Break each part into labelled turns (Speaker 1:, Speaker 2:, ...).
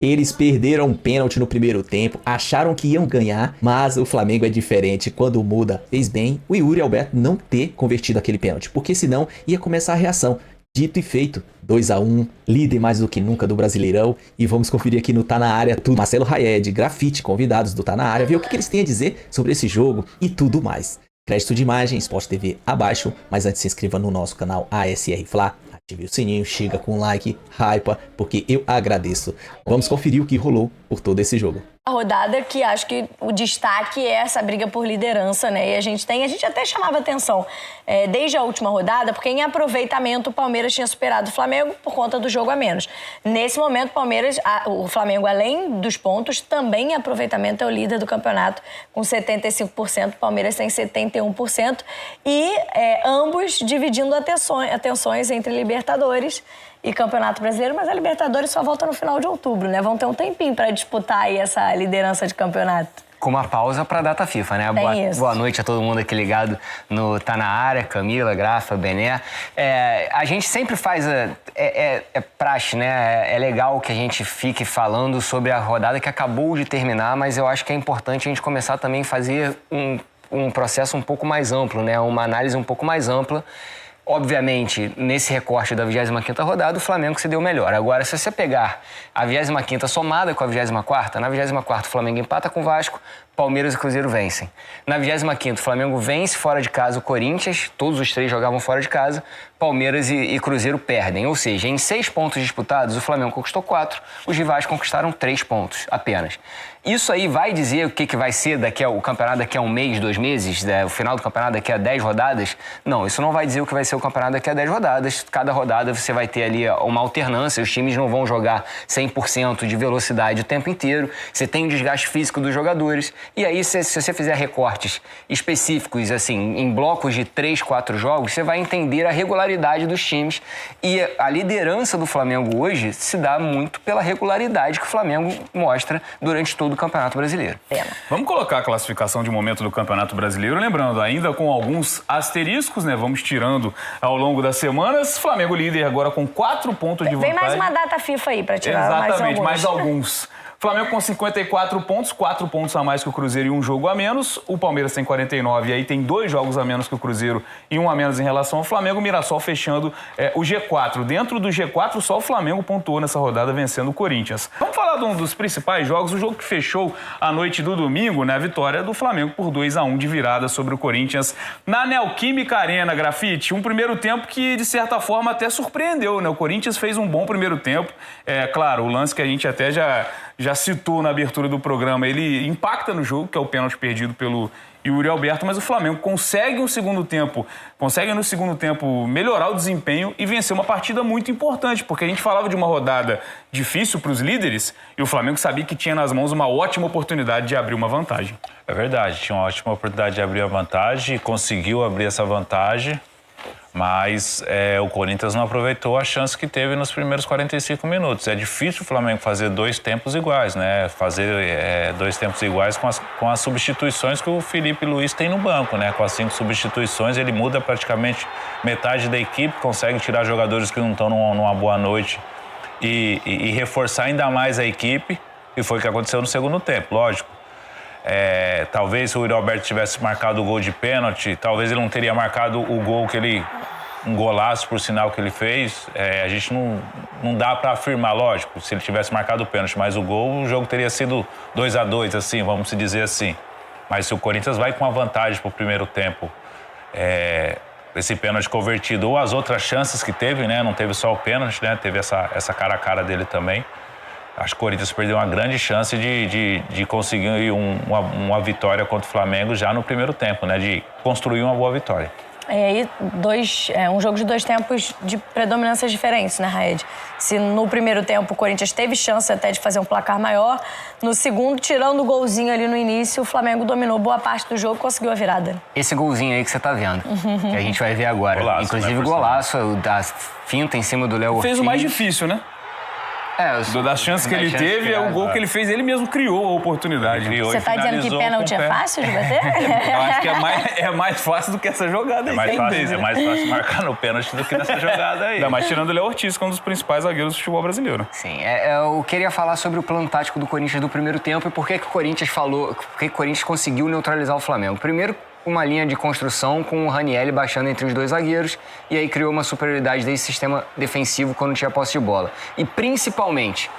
Speaker 1: Eles perderam um pênalti no primeiro tempo, acharam que iam ganhar, mas o Flamengo é diferente. Quando muda, fez bem o Yuri Alberto não ter convertido aquele pênalti, porque senão ia começar a reação. Dito e feito, 2-1, líder mais do que nunca do Brasileirão. E vamos conferir aqui no Tá Na Área tudo. Marcelo Raed, Grafite, convidados do Tá Na Área, ver o que eles têm a dizer sobre esse jogo e tudo mais. Crédito de imagem, Sport TV abaixo, mas antes se inscreva no nosso canal ASR Fla. Ative o sininho, chega com like, hypa, porque eu agradeço. Vamos conferir o que rolou por todo esse jogo.
Speaker 2: A rodada que acho que o destaque é essa briga por liderança, né? E a gente até chamava atenção desde a última rodada, porque em aproveitamento o Palmeiras tinha superado o Flamengo por conta do jogo a menos. Nesse momento, o Flamengo, além dos pontos, também em aproveitamento é o líder do campeonato, com 75%, o Palmeiras tem 71%, e ambos dividindo atenções entre Libertadores e Campeonato Brasileiro, mas a Libertadores só volta no final de outubro, né? Vão ter um tempinho para disputar aí essa liderança de campeonato.
Speaker 3: Com uma pausa para a data FIFA, né? Boa noite a todo mundo aqui ligado no Tá Na Área, Camila, Grafa, Bené. A gente sempre faz, praxe, né? É legal que a gente fique falando sobre a rodada que acabou de terminar, mas eu acho que é importante a gente começar também a fazer um processo um pouco mais amplo, né? Uma análise um pouco mais ampla. Obviamente, nesse recorte da 25ª rodada, o Flamengo se deu melhor. Agora, se você pegar a 25ª somada com a 24ª, na 24ª o Flamengo empata com o Vasco, Palmeiras e Cruzeiro vencem. Na 25ª, o Flamengo vence fora de casa o Corinthians, todos os três jogavam fora de casa, Palmeiras e Cruzeiro perdem. Ou seja, em 6 pontos disputados, o Flamengo conquistou 4, os rivais conquistaram 3 pontos apenas. Isso aí vai dizer o que vai ser o campeonato daqui a um mês, 2 meses, o final do campeonato daqui a 10 rodadas? Não, isso não vai dizer o que vai ser o campeonato daqui a 10 rodadas. Cada rodada você vai ter ali uma alternância, os times não vão jogar 100% de velocidade o tempo inteiro, você tem o desgaste físico dos jogadores, e aí se você fizer recortes específicos, assim, em blocos de 3, 4 jogos, você vai entender a regularidade dos times, e a liderança do Flamengo hoje se dá muito pela regularidade que o Flamengo mostra durante todo o Campeonato Brasileiro.
Speaker 4: Vamos colocar a classificação de momento do Campeonato Brasileiro, lembrando, ainda com alguns asteriscos, né? Vamos tirando ao longo das semanas. Flamengo líder agora com 4 pontos de vantagem.
Speaker 2: Vem mais uma data FIFA aí para tirar.
Speaker 4: Exatamente, mais alguns. Flamengo com 54 pontos, 4 pontos a mais que o Cruzeiro e um jogo a menos. O Palmeiras tem 49 e aí tem 2 jogos a menos que o Cruzeiro e um a menos em relação ao Flamengo. O Mirassol fechando o G4. Dentro do G4, só o Flamengo pontuou nessa rodada, vencendo o Corinthians. Vamos falar de um dos principais jogos, o jogo que fechou a noite do domingo, né? A vitória do Flamengo por 2-1 de virada sobre o Corinthians na Neoquímica Arena, Grafite. Um primeiro tempo que, de certa forma, até surpreendeu, né? O Corinthians fez um bom primeiro tempo. Claro, o lance que a gente até já citou na abertura do programa, ele impacta no jogo, que é o pênalti perdido pelo Yuri Alberto, mas o Flamengo consegue no segundo tempo melhorar o desempenho e vencer uma partida muito importante, porque a gente falava de uma rodada difícil para os líderes e o Flamengo sabia que tinha nas mãos uma ótima oportunidade de abrir uma vantagem.
Speaker 5: É verdade, tinha uma ótima oportunidade de abrir a vantagem, conseguiu abrir essa vantagem, mas o Corinthians não aproveitou a chance que teve nos primeiros 45 minutos. É difícil o Flamengo fazer 2 tempos iguais, né? Fazer 2 tempos iguais com as substituições que o Felipe Luiz tem no banco, né? Com as 5 substituições, ele muda praticamente metade da equipe, consegue tirar jogadores que não estão numa boa noite e reforçar ainda mais a equipe, e foi o que aconteceu no segundo tempo, lógico. Talvez se o Yuri Alberto tivesse marcado o gol de pênalti, talvez ele não teria marcado o gol um golaço, por sinal, que ele fez. A gente não dá para afirmar, lógico, se ele tivesse marcado o pênalti, mas o jogo teria sido 2-2, assim, vamos dizer assim. Mas se o Corinthians vai com uma vantagem para o primeiro tempo, esse pênalti convertido, ou as outras chances que teve, né? Não teve só o pênalti, né? Teve essa cara a cara dele também. Acho que o Corinthians perdeu uma grande chance de conseguir uma vitória contra o Flamengo já no primeiro tempo, né? De construir uma boa vitória.
Speaker 2: E aí, um jogo de 2 tempos de predominâncias diferentes, né, Raed? Se no primeiro tempo o Corinthians teve chance até de fazer um placar maior, no segundo, tirando o golzinho ali no início, o Flamengo dominou boa parte do jogo e conseguiu a virada.
Speaker 3: Esse golzinho aí que você tá vendo, que a gente vai ver agora.
Speaker 5: Golaço,
Speaker 3: inclusive
Speaker 5: né,
Speaker 3: golaço, da finta em cima do Léo Ortiz.
Speaker 4: Fez o mais difícil, né? Das chances que ele teve, o gol que ele fez, ele mesmo criou a oportunidade.
Speaker 2: Você tá dizendo que pênalti é fácil de bater?
Speaker 4: Eu acho que é mais fácil do que essa jogada aí.
Speaker 5: É mais fácil marcar no pênalti do que nessa jogada aí.
Speaker 4: Ainda mais tirando o Léo Ortiz, que é um dos principais zagueiros do futebol brasileiro.
Speaker 3: Sim, eu queria falar sobre o plano tático do Corinthians do primeiro tempo e por que o Corinthians conseguiu neutralizar o Flamengo. Primeiro, uma linha de construção com o Ranieri baixando entre os dois zagueiros e aí criou uma superioridade desse sistema defensivo quando tinha posse de bola. E principalmente,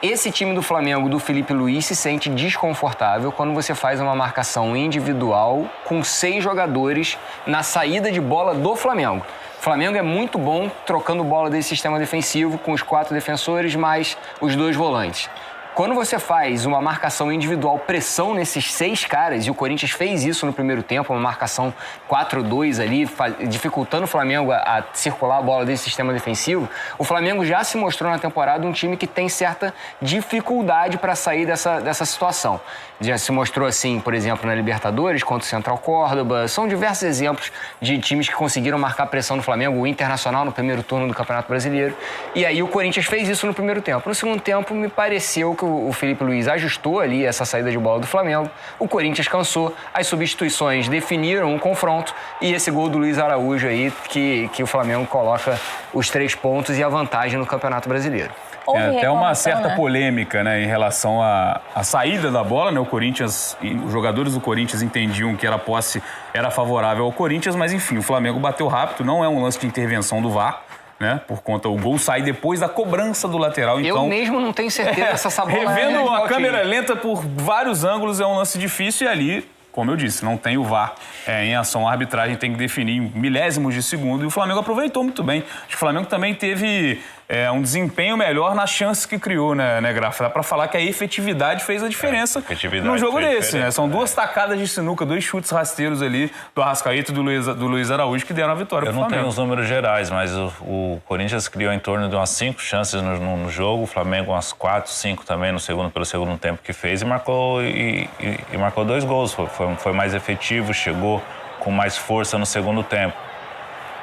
Speaker 3: esse time do Flamengo, do Felipe Luiz, se sente desconfortável quando você faz uma marcação individual com 6 jogadores na saída de bola do Flamengo. O Flamengo é muito bom trocando bola desse sistema defensivo com os 4 defensores mais os 2 volantes. Quando você faz uma marcação individual, pressão nesses 6 caras, e o Corinthians fez isso no primeiro tempo, uma marcação 4-2 ali, dificultando o Flamengo a circular a bola desse sistema defensivo, o Flamengo já se mostrou na temporada um time que tem certa dificuldade para sair dessa situação. Já se mostrou assim, por exemplo, na Libertadores, contra o Central Córdoba. São diversos exemplos de times que conseguiram marcar pressão no Flamengo, o Internacional no primeiro turno do Campeonato Brasileiro. E aí o Corinthians fez isso no primeiro tempo. No segundo tempo, me pareceu que o Felipe Luiz ajustou ali essa saída de bola do Flamengo. O Corinthians cansou, as substituições definiram um confronto e esse gol do Luiz Araújo aí que o Flamengo coloca os 3 pontos e a vantagem no Campeonato Brasileiro.
Speaker 4: Até uma certa polêmica, né, em relação à saída da bola, né? O Corinthians, os jogadores do Corinthians entendiam que a posse era favorável ao Corinthians, mas enfim, o Flamengo bateu rápido, não é um lance de intervenção do VAR, né? Por conta, o gol sai depois da cobrança do lateral. Então,
Speaker 3: eu mesmo não tenho certeza se essa bola
Speaker 4: revendo a câmera lenta por vários ângulos, é um lance difícil e ali, como eu disse, não tem o VAR em ação, a arbitragem tem que definir em milésimos de segundo e o Flamengo aproveitou muito bem. Acho que o Flamengo também teve um desempenho melhor nas chances que criou, né, Grafa? Dá pra falar que a efetividade fez a diferença num jogo desse, né? São 2 tacadas de sinuca, 2 chutes rasteiros ali do Arrascaeta e do Luiz Araújo que deram a vitória pro Flamengo.
Speaker 5: Eu não tenho os números gerais, mas o Corinthians criou em torno de umas 5 chances no jogo, o Flamengo umas 4, 5 também pelo segundo tempo que fez e marcou 2 gols. Foi mais efetivo, chegou com mais força no segundo tempo.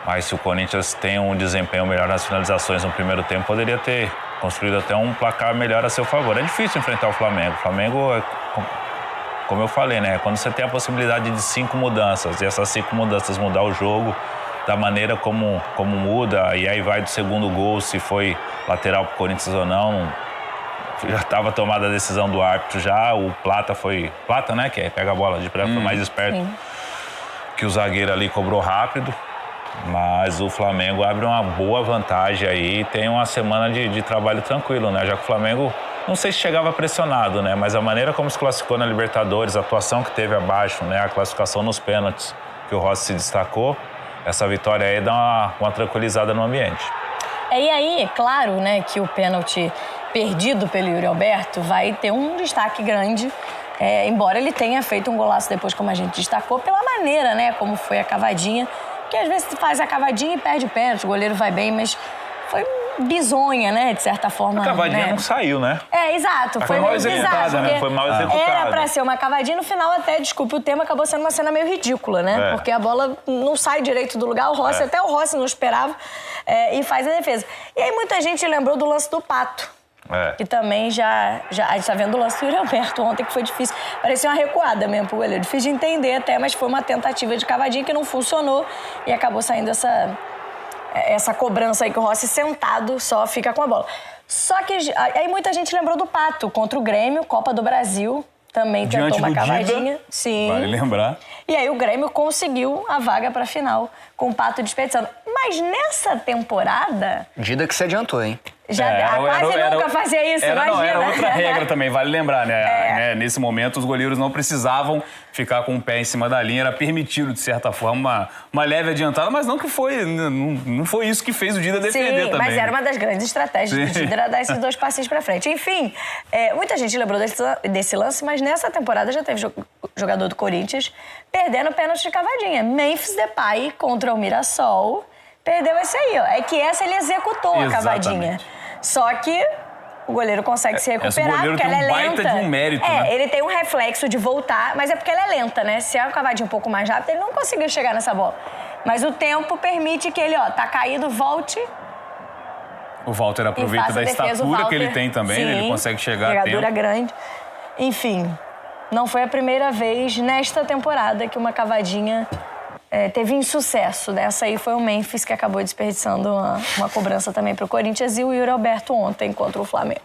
Speaker 5: Mas se o Corinthians tem um desempenho melhor nas finalizações no primeiro tempo, poderia ter construído até um placar melhor a seu favor. É difícil enfrentar o Flamengo. O Flamengo, como eu falei, né? Quando você tem a possibilidade de 5 mudanças, e essas 5 mudanças mudar o jogo da maneira como muda, e aí vai do segundo gol, se foi lateral pro Corinthians ou não, já estava tomada a decisão do árbitro já, o Plata, né? Que pega a bola de pré, foi mais esperto que o zagueiro ali, cobrou rápido. Mas o Flamengo abre uma boa vantagem aí e tem uma semana de trabalho tranquilo, né? Já que o Flamengo, não sei se chegava pressionado, né? Mas a maneira como se classificou na Libertadores, a atuação que teve abaixo, né? A classificação nos pênaltis, que o Rossi se destacou, essa vitória aí dá uma tranquilizada no ambiente.
Speaker 2: E aí, claro, né, que o pênalti perdido pelo Yuri Alberto vai ter um destaque grande, embora ele tenha feito um golaço depois, como a gente destacou, pela maneira, né, como foi a cavadinha. Porque às vezes faz a cavadinha e perde o pênalti, o goleiro vai bem, mas foi bizonha, né, de certa forma.
Speaker 5: A cavadinha
Speaker 2: né?
Speaker 5: Não saiu, né?
Speaker 2: Exato. Foi
Speaker 4: mal executada, né?
Speaker 5: Foi mal executada.
Speaker 2: Era pra ser uma cavadinha, no final até, desculpe o termo, acabou sendo uma cena meio ridícula, né? Porque a bola não sai direito do lugar, até o Rossi não esperava e faz a defesa. E aí muita gente lembrou do lance do Pato. Que também já a gente tá vendo o lance do Yuri Alberto ontem, que foi difícil. Parecia uma recuada mesmo pro goleiro. Difícil de entender até, mas foi uma tentativa de cavadinha que não funcionou e acabou saindo essa cobrança aí que o Rossi sentado só fica com a bola. Só que aí muita gente lembrou do Pato contra o Grêmio, Copa do Brasil. Também tentou uma cavadinha. Sim.
Speaker 4: Vale lembrar.
Speaker 2: E aí o Grêmio conseguiu a vaga pra final com o Pato desperdiçando. Mas nessa temporada...
Speaker 3: Dida que se adiantou, hein?
Speaker 2: Quase nunca fazia isso, imagina.
Speaker 4: Era outra regra também, vale lembrar, né? Nesse momento, os goleiros não precisavam ficar com o pé em cima da linha, era permitido, de certa forma, uma leve adiantada, mas não foi isso que fez o Dida defender também.
Speaker 2: Mas era uma das grandes estratégias do Dida, era dar esses 2 passinhos pra frente. Enfim, muita gente lembrou desse lance, mas nessa temporada já teve jogador do Corinthians perdendo pênalti de cavadinha. Memphis Depay contra o Mirassol perdeu esse aí, ó. É que essa ele executou a cavadinha. Só que o goleiro consegue se recuperar, porque ela é lenta.
Speaker 4: Baita de um mérito, né?
Speaker 2: Ele tem um reflexo de voltar, mas é porque ela é lenta, né? Se é uma cavadinha um pouco mais rápida, ele não conseguiu chegar nessa bola. Mas o tempo permite que ele, tá caído, volte
Speaker 4: O Walter aproveita da estatura que ele tem também,
Speaker 2: sim,
Speaker 4: né? Ele consegue chegar a tempo.
Speaker 2: Jogadora grande. Enfim, não foi a primeira vez nesta temporada que uma cavadinha teve insucesso. Dessa aí foi o Memphis, que acabou desperdiçando uma cobrança também para o Corinthians, e o Yuri Alberto ontem contra o Flamengo.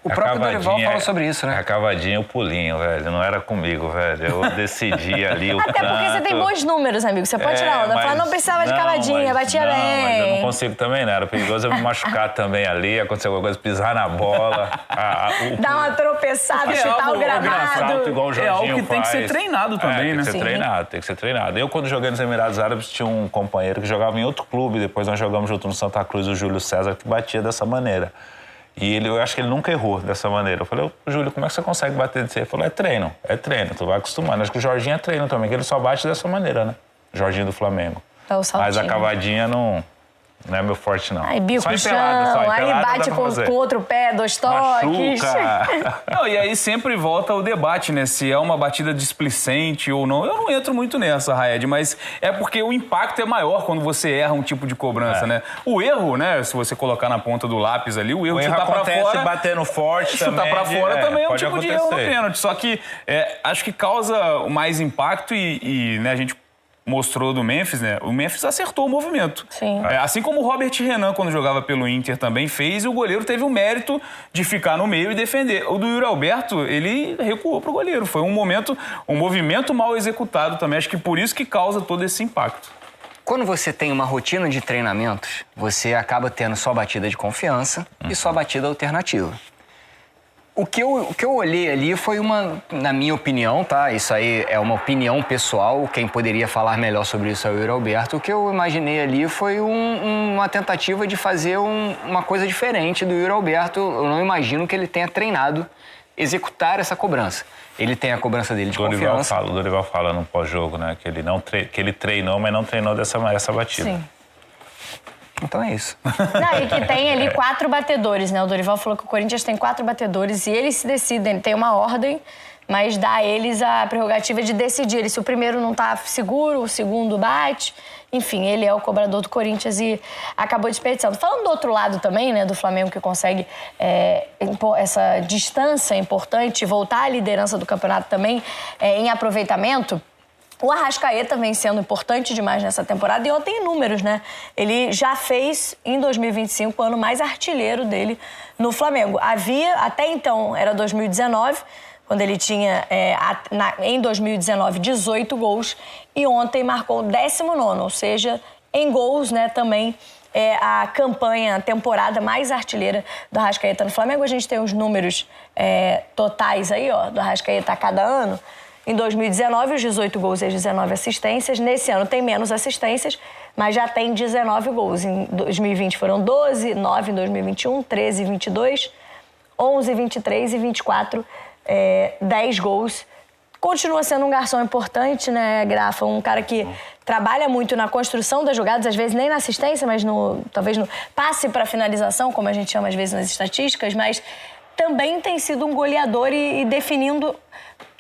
Speaker 3: O próprio Dorival falou sobre isso, né?
Speaker 5: A cavadinha, o pulinho, velho. Não era comigo, velho. Eu decidi ali o
Speaker 2: Até porque você tem bons números, amigo. Você pode tirar onda. Falar, não precisava de cavadinha, batia bem.
Speaker 5: Mas eu não consigo também, né? Era perigoso eu me machucar também ali, acontecer alguma coisa, pisar na bola.
Speaker 2: Dar uma tropeçada, chutar o gramado.
Speaker 5: Igual o Jorginho
Speaker 4: algo que tem que ser treinado também, né?
Speaker 5: Tem que ser treinado. Eu, quando joguei nos Emirados Árabes, tinha um companheiro que jogava em outro clube. Depois nós jogamos junto no Santa Cruz, o Júlio César, que batia dessa maneira. E eu acho que ele nunca errou dessa maneira. Eu falei, Júlio, como é que você consegue bater desse? Ele falou, é treino, tu vai acostumando. Acho que o Jorginho é treino também, que ele só bate dessa maneira, né? Jorginho do Flamengo.
Speaker 2: Mas
Speaker 5: a cavadinha não é meu forte, não.
Speaker 2: Aí bico no chão, aí bate com outro pé, 2 toques.
Speaker 4: Não, e aí sempre volta o debate, né? Se é uma batida displicente ou não. Eu não entro muito nessa, Raed, mas é porque o impacto é maior quando você erra um tipo de cobrança, né? O erro, né? Se você colocar na ponta do lápis ali, o erro de chutar pra fora...
Speaker 5: batendo forte também.
Speaker 4: Chutar pra fora também é um tipo de erro no
Speaker 5: acontecer.
Speaker 4: pênalti. Só que acho que causa mais impacto e né, a gente mostrou do Memphis, né? O Memphis acertou o movimento.
Speaker 2: Sim.
Speaker 4: Assim como o Robert Renan, quando jogava pelo Inter, também fez, e o goleiro teve o mérito de ficar no meio e defender. O do Yuri Alberto, ele recuou pro goleiro. Foi um movimento mal executado também. Acho que por isso que causa todo esse impacto.
Speaker 3: Quando você tem uma rotina de treinamentos, você acaba tendo só batida de confiança e só batida alternativa. O que eu olhei ali foi na minha opinião, tá? Isso aí é uma opinião pessoal, quem poderia falar melhor sobre isso é o Yuri Alberto. O que eu imaginei ali foi uma tentativa de fazer uma coisa diferente do Yuri Alberto. Eu não imagino que ele tenha treinado executar essa cobrança. Ele tem a cobrança dele de confiança.
Speaker 5: O Dorival fala no pós-jogo, né? Que ele treinou, mas não treinou essa batida.
Speaker 2: Sim.
Speaker 3: Então é isso.
Speaker 2: Não, e que tem ali 4 batedores, né? O Dorival falou que o Corinthians tem 4 batedores e eles se decidem. Tem uma ordem, mas dá a eles a prerrogativa de decidir. Se o primeiro não tá seguro, o segundo bate. Enfim, ele é o cobrador do Corinthians e acabou desperdiçando. Falando do outro lado também, né? Do Flamengo, que consegue essa distância importante, voltar à liderança do campeonato também em aproveitamento. O Arrascaeta vem sendo importante demais nessa temporada e ontem em números, né? Ele já fez, em 2025, o ano mais artilheiro dele no Flamengo. Até então, era 2019, quando ele tinha, em 2019, 18 gols. E ontem marcou o 19º, ou seja, em gols, né, também a campanha, a temporada mais artilheira do Arrascaeta no Flamengo. A gente tem os números totais aí, ó, do Arrascaeta a cada ano. Em 2019, os 18 gols e as 19 assistências. Nesse ano tem menos assistências, mas já tem 19 gols. Em 2020 foram 12, 9 em 2021, 13 e 22, 11, 23 e 24, 10 gols. Continua sendo um garçom importante, né, Grafa? Um cara que trabalha muito na construção das jogadas, às vezes nem na assistência, mas talvez no passe para finalização, como a gente chama às vezes nas estatísticas, mas também tem sido um goleador e definindo...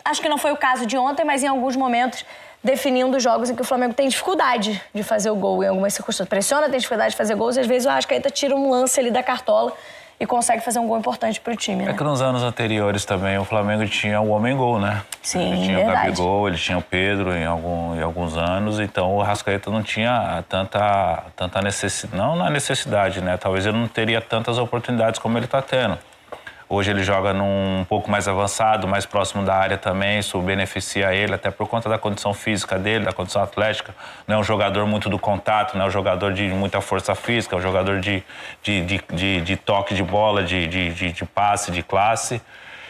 Speaker 2: Acho que não foi o caso de ontem, mas em alguns momentos definindo jogos em que o Flamengo tem dificuldade de fazer o gol. Em algumas circunstâncias pressiona, tem dificuldade de fazer gols, e às vezes o Arrascaeta tira um lance ali da cartola e consegue fazer um gol importante pro time, né?
Speaker 5: É que nos anos anteriores também o Flamengo tinha o homem-gol, né?
Speaker 2: Sim,
Speaker 5: ele tinha
Speaker 2: verdade.
Speaker 5: o Gabigol, ele tinha o Pedro em alguns anos, então o Arrascaeta não tinha tanta necessidade, não na necessidade, né? Talvez ele não teria tantas oportunidades como ele está tendo. Hoje ele joga um pouco mais avançado, mais próximo da área também, isso beneficia ele, até por conta da condição física dele, da condição atlética. Não é um jogador muito do contato, não é um jogador de muita força física, é um jogador de toque de bola, de passe, de classe.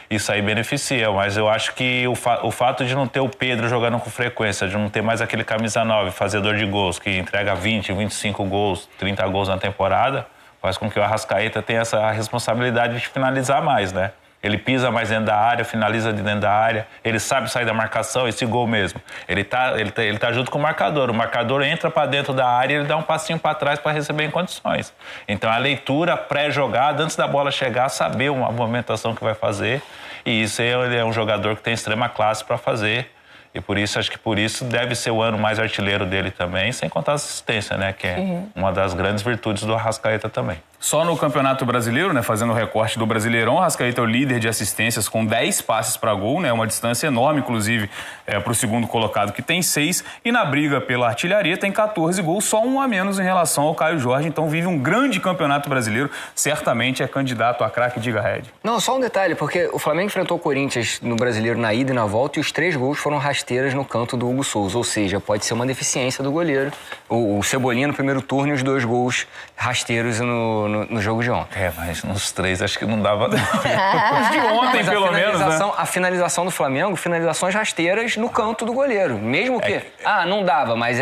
Speaker 5: Isso aí beneficia, mas eu acho que o fato de não ter o Pedro jogando com frequência, de não ter mais aquele camisa 9, fazedor de gols, que entrega 20, 25 gols, 30 gols na temporada, faz com que o Arrascaeta tenha essa responsabilidade de finalizar mais, né? Ele pisa mais dentro da área, finaliza de dentro da área, ele sabe sair da marcação, esse gol mesmo. Ele tá junto com o marcador entra para dentro da área e ele dá um passinho para trás para receber em condições. Então a leitura pré-jogada, antes da bola chegar, saber uma movimentação que vai fazer, e isso ele é um jogador que tem extrema classe para fazer. E por isso, acho que por isso deve ser o ano mais artilheiro dele também, sem contar a assistência, né? Que é uma das grandes virtudes do Arrascaeta também.
Speaker 4: Só no Campeonato Brasileiro, né, fazendo o recorte do Brasileirão, o Arrascaeta é o líder de assistências com 10 passes para gol, né, uma distância enorme, inclusive, para o segundo colocado, que tem 6. E na briga pela artilharia tem 14 gols, só um a menos em relação ao Caio Jorge. Então vive um grande Campeonato Brasileiro, certamente é candidato a craque. Diga, Red.
Speaker 3: Não, só um detalhe, porque o Flamengo enfrentou o Corinthians no Brasileiro na ida e na volta e os 3 gols foram rasteiras no canto do Hugo Souza, ou seja, pode ser uma deficiência do goleiro. O Cebolinha no primeiro turno e os 2 gols rasteiros no jogo de ontem.
Speaker 5: Mas nos 3 acho que não dava.
Speaker 4: Os de ontem, pelo menos, né?
Speaker 3: A finalização do Flamengo, finalizações rasteiras no canto do goleiro. Mesmo que... não dava, mas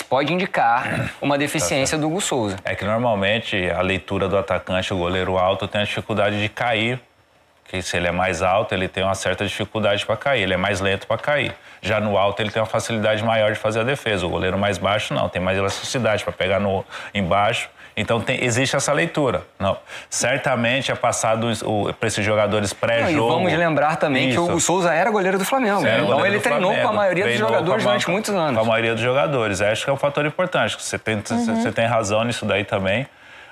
Speaker 3: pode indicar uma deficiência do Hugo Souza.
Speaker 5: É que normalmente a leitura do atacante, o goleiro alto, tem a dificuldade de cair. Que se ele é mais alto, ele tem uma certa dificuldade para cair. Ele é mais lento para cair. Já no alto, ele tem uma facilidade maior de fazer a defesa. O goleiro mais baixo, não. Tem mais elasticidade para pegar embaixo. Então, existe essa leitura. Não. Certamente é passado para esses jogadores pré-jogo.
Speaker 3: E vamos lembrar também que o Hugo Souza era goleiro do Flamengo. Então, ele treinou com a maioria dos jogadores durante muitos anos.
Speaker 5: Com a maioria dos jogadores. Acho que é um fator importante. Você tem razão nisso daí também.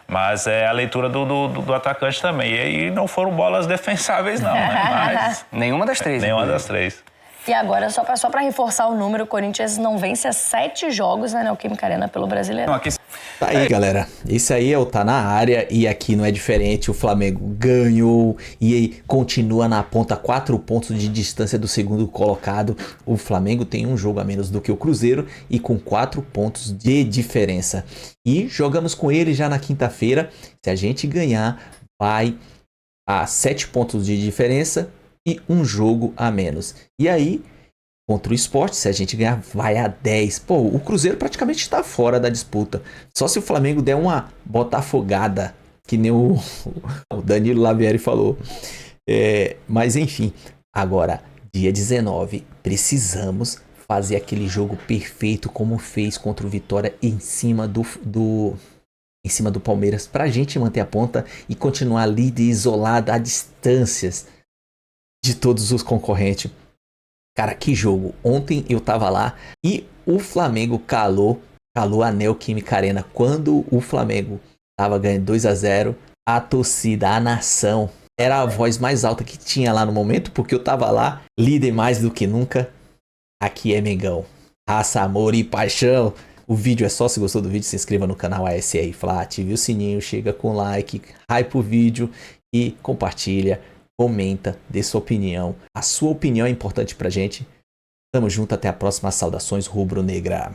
Speaker 5: Mas é a leitura do atacante também. E não foram bolas defensáveis, não. Né? Mas...
Speaker 3: Nenhuma das 3.
Speaker 5: Nenhuma das 3.
Speaker 2: E agora, só para reforçar o número, o Corinthians não vence há 7 jogos na Neoquímica Arena pelo Brasileirão.
Speaker 1: Tá aí, galera. Esse aí é o Tá na Área e aqui não é diferente. O Flamengo ganhou e aí continua na ponta, 4 pontos de distância do segundo colocado. O Flamengo tem um jogo a menos do que o Cruzeiro e com 4 pontos de diferença. E jogamos com ele já na quinta-feira. Se a gente ganhar, vai a 7 pontos de diferença e um jogo a menos. E aí, contra o Sport, se a gente ganhar, vai a 10. Pô, o Cruzeiro praticamente está fora da disputa. Só se o Flamengo der uma botafogada, que nem o Danilo Lavieri falou. Mas enfim, agora, dia 19, precisamos fazer aquele jogo perfeito como fez contra o Vitória em cima do Palmeiras, pra gente manter a ponta e continuar líder isolado a distâncias de todos os concorrentes. Cara, que jogo. Ontem eu tava lá e o Flamengo calou a Neoquímica Arena. Quando o Flamengo tava ganhando 2-0, a torcida, a nação, era a voz mais alta que tinha lá no momento, porque eu tava lá, líder mais do que nunca. Aqui é Mengão. Raça, amor e paixão. O vídeo é só, se gostou do vídeo, se inscreva no canal ASR Fla, ative o sininho, chega com like, hype o vídeo e compartilha. Comenta, dê sua opinião. A sua opinião é importante pra gente. Tamo junto, até a próxima. Saudações rubro-negra.